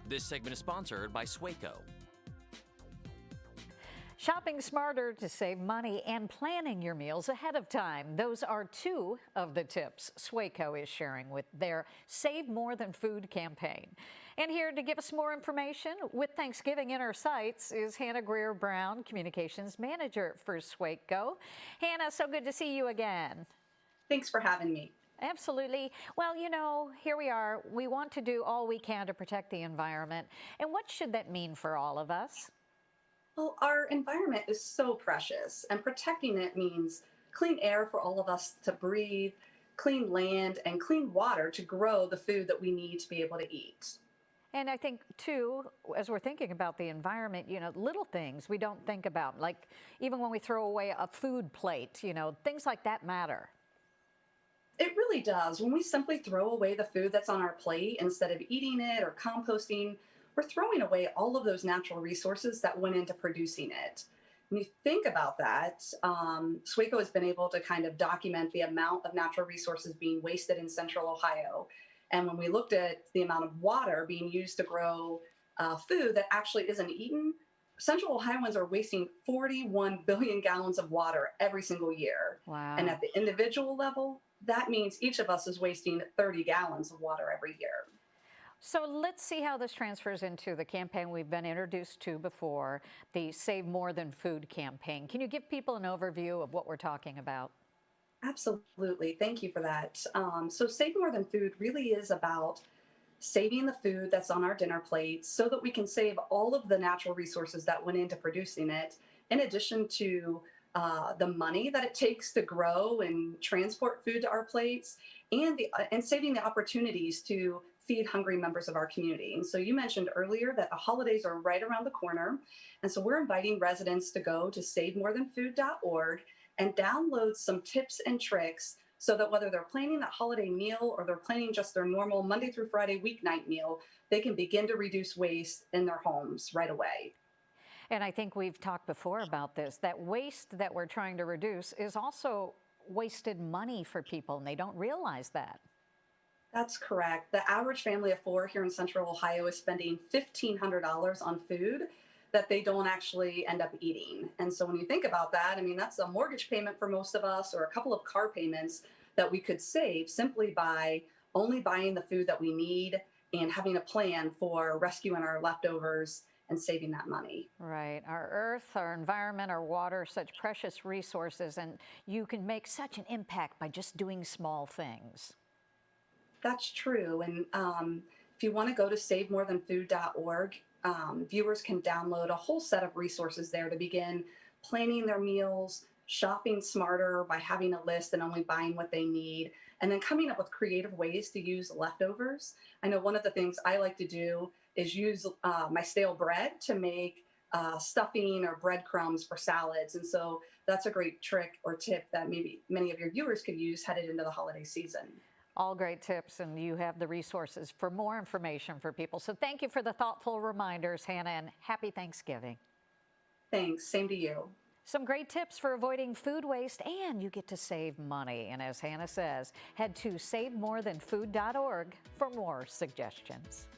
This segment is sponsored by SWACO. Shopping smarter to save money and planning your meals ahead of time. Those are two of the tips SWACO is sharing with their Save More Than Food campaign. And here to give us more information with Thanksgiving in our sights is Hannah Greer-Brown, Communications Manager for SWACO. Hannah, so good to see you again. Thanks for having me. Absolutely. Well, you know, here we are. We want to do all we can to protect the environment. And what should that mean for all of us? Well, our environment is so precious, and protecting it means clean air for all of us to breathe, clean land, and clean water to grow the food that we need to be able to eat. And I think, too, as we're thinking about the environment, you know, little things we don't think about, like even when we throw away a food plate, you know, things like that matter. It really does. When we simply throw away the food that's on our plate instead of eating it or composting, we're throwing away all of those natural resources that went into producing it. When you think about that, SWACO has been able to kind of document the amount of natural resources being wasted in Central Ohio. And when we looked at the amount of water being used to grow food that actually isn't eaten, Central Ohioans are wasting 41 billion gallons of water every single year. Wow. And at the individual level, that means each of us is wasting 30 gallons of water every year. So let's see how this transfers into the campaign we've been introduced to before, the Save More Than Food campaign. Can you give people an overview of what we're talking about? Absolutely. Thank you for that. So Save More Than Food really is about saving the food that's on our dinner plates so that we can save all of the natural resources that went into producing it, in addition to the money that it takes to grow and transport food to our plates, and saving the opportunities to feed hungry members of our community. And so you mentioned earlier that the holidays are right around the corner. And so we're inviting residents to go to SaveMoreThanFood.org and download some tips and tricks so that whether they're planning that holiday meal or they're planning just their normal Monday through Friday weeknight meal, they can begin to reduce waste in their homes right away. And I think we've talked before about this, that waste that we're trying to reduce is also wasted money for people, and they don't realize that. That's correct. The average family of four here in Central Ohio is spending $1,500 on food that they don't actually end up eating. And so when you think about that, I mean, that's a mortgage payment for most of us or a couple of car payments that we could save simply by only buying the food that we need and having a plan for rescuing our leftovers and saving that money. Right. Our earth, our environment, our water, such precious resources, and you can make such an impact by just doing small things. That's true. And if you want to go to SaveMoreThanFood.org, viewers can download a whole set of resources there to begin planning their meals, shopping smarter by having a list and only buying what they need, and then coming up with creative ways to use leftovers. I know one of the things I like to do is use my stale bread to make stuffing or breadcrumbs for salads. And so that's a great trick or tip that maybe many of your viewers could use headed into the holiday season. All great tips, and you have the resources for more information for people. So thank you for the thoughtful reminders, Hannah, and happy Thanksgiving. Thanks. Same to you. Some great tips for avoiding food waste, and you get to save money. And as Hannah says, head to SaveMoreThanFood.org for more suggestions.